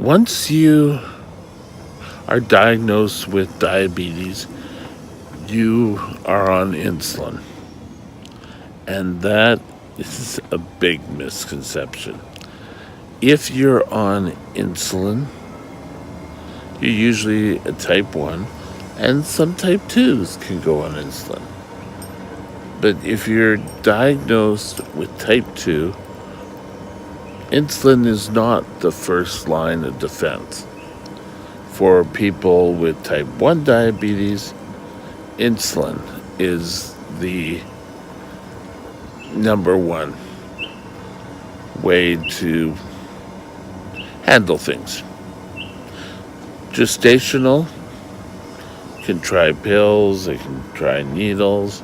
Once you are diagnosed with diabetes, you are on insulin. And that is a big misconception. If you're on insulin, you're usually a type 1, and some type 2s can go on insulin. But if you're diagnosed with type 2, insulin is not the first line of defense. For people with type 1 diabetes, insulin is the number one way to handle things. Gestational can try pills, they can try needles.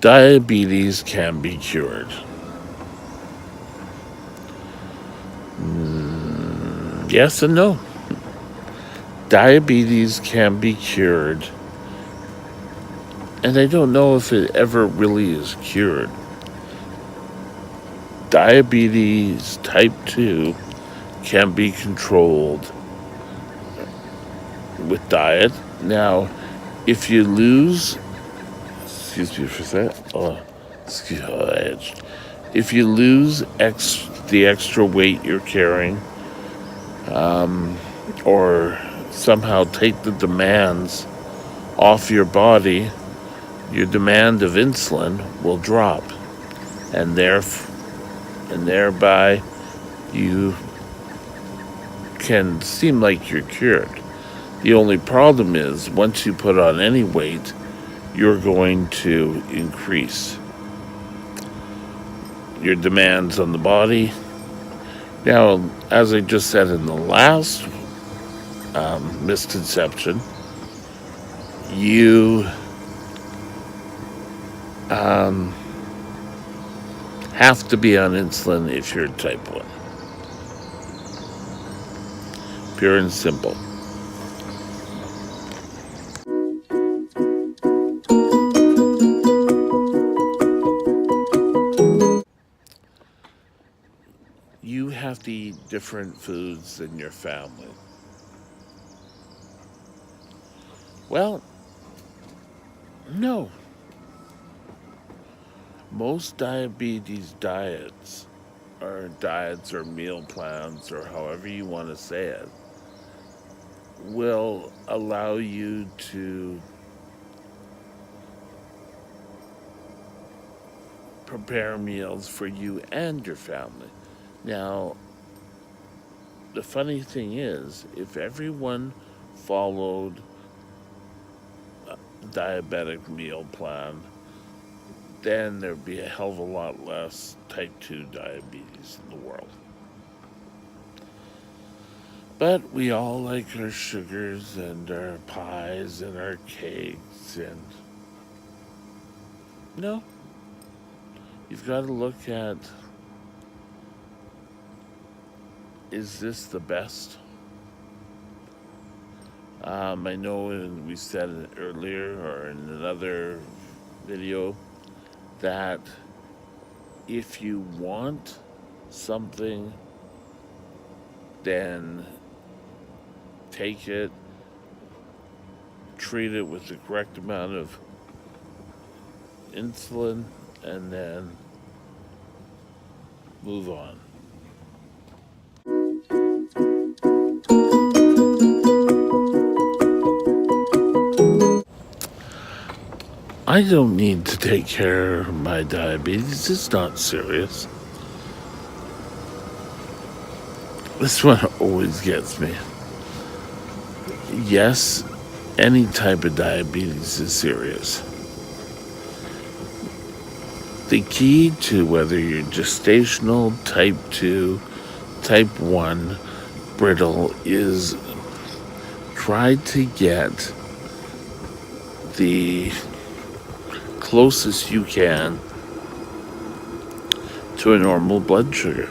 Diabetes can be cured. Yes and no. Diabetes can be cured, and I don't know if it ever really is cured. Diabetes type 2 can be controlled with diet. Now, if you lose, excuse me for that. If you lose the extra weight you're carrying, or somehow take the demands off your body, your demand of insulin will drop, and thereby you can seem like you're cured. The only problem is once you put on any weight, you're going to increase your demands on the body. Now, as I just said in the last misconception, you have to be on insulin if you're type 1. Pure and simple. You have to eat different foods than your family. Well, no. Most diabetes diets or meal plans, or however you want to say it, will allow you to prepare meals for you and your family. Now, the funny thing is, if everyone followed a diabetic meal plan, then there'd be a hell of a lot less type 2 diabetes in the world. But we all like our sugars and our pies and our cakes, and no, you've got to look at, is this the best? I know we said it earlier or in another video that if you want something, then take it, treat it with the correct amount of insulin, and then move on. I don't need to take care of my diabetes. It's not serious. This one always gets me. Yes, any type of diabetes is serious. The key to whether you're gestational, type 2, type 1, brittle is try to get the closest you can to a normal blood sugar.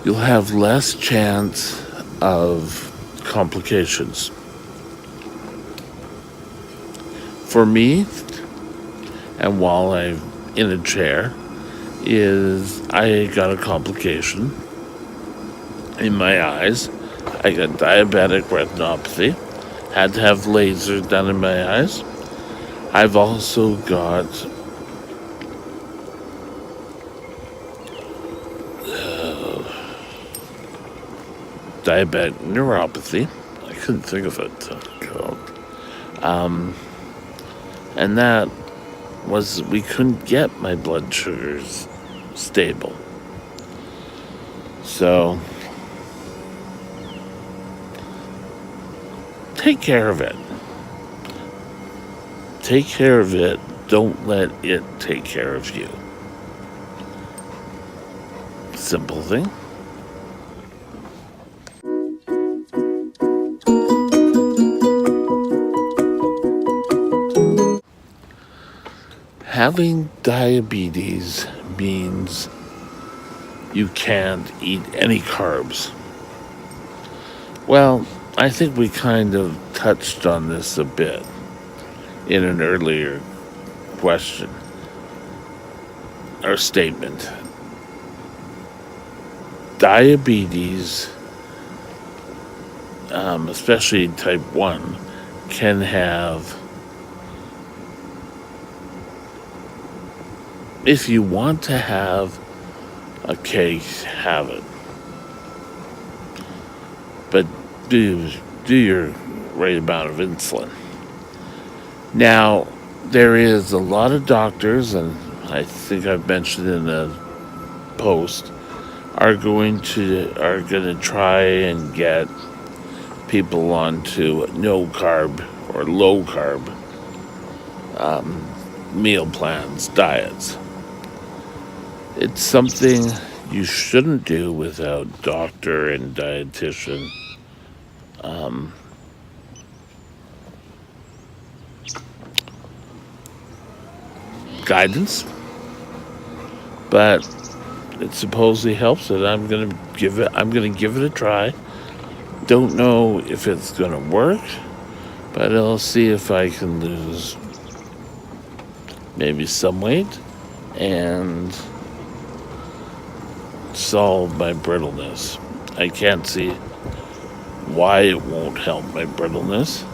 You'll have less chance of complications. For me, and while I'm in a chair, is I got a complication in my eyes. I got diabetic retinopathy, had to have lasers done in my eyes. I've also got diabetic neuropathy. I couldn't think of it. And that was we couldn't get my blood sugars stable. So take care of it. Take care of it. Don't let it take care of you. Simple thing. Having diabetes means you can't eat any carbs. Well, I think we kind of touched on this a bit in an earlier question or statement. Diabetes, especially type 1, can have, if you want to have a cake, have it. But do your right amount of insulin. Now, there is a lot of doctors, and I think I've mentioned in a post, are going to try and get people onto no carb or low carb meal plans, diets. It's something you shouldn't do without doctor and dietitian guidance, but it supposedly helps it. I'm gonna give it a try. Don't know if it's gonna work, but I'll see if I can lose maybe some weight and solve my brittleness. I can't see why it won't help my brittleness,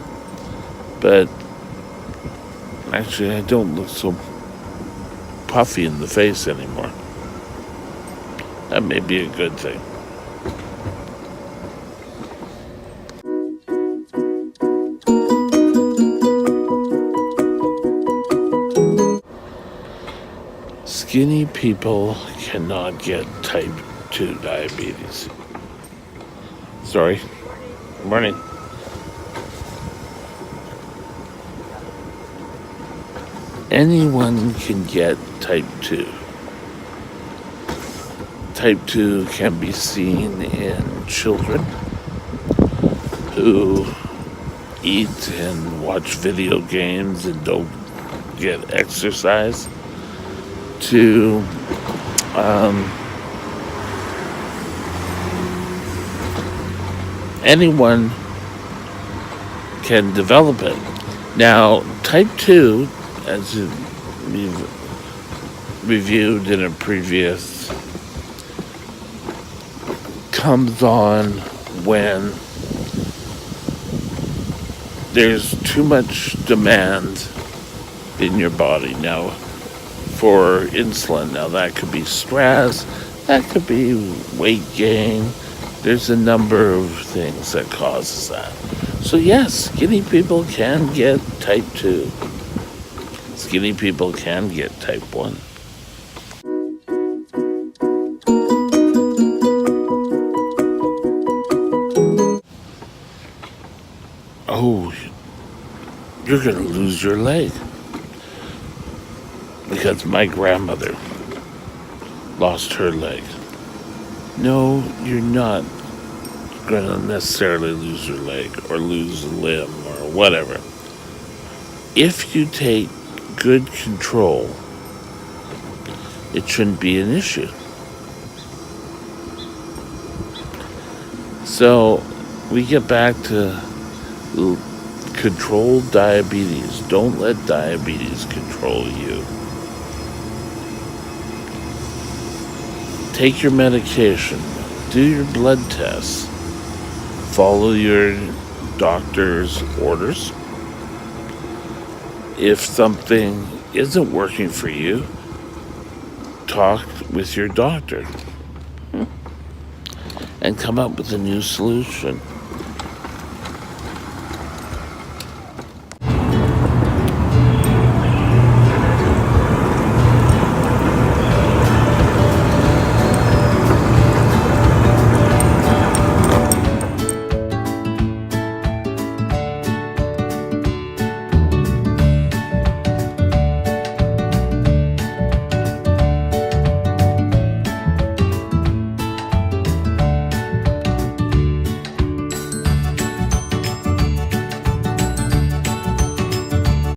but actually I don't look so puffy in the face anymore. That may be a good thing. Skinny people cannot get type 2 diabetes. Sorry. Morning. Anyone can get type 2. Type 2 can be seen in children who eat and watch video games and don't get exercise, to anyone can develop it. Now, type 2, as we've reviewed in a previous, comes on when there's too much demand in your body. Now, for insulin, now that could be stress, that could be weight gain. There's a number of things that causes that. So yes, skinny people can get type 2. Skinny people can get type 1. oh, you're going to lose your leg. Because my grandmother lost her leg. No, you're not going to necessarily lose your leg or lose a limb or whatever. If you take good control, it shouldn't be an issue. So we get back to controlled diabetes. Don't let diabetes control you. Take your medication. Do your blood tests. Follow your doctor's orders. If something isn't working for you, talk with your doctor and come up with a new solution.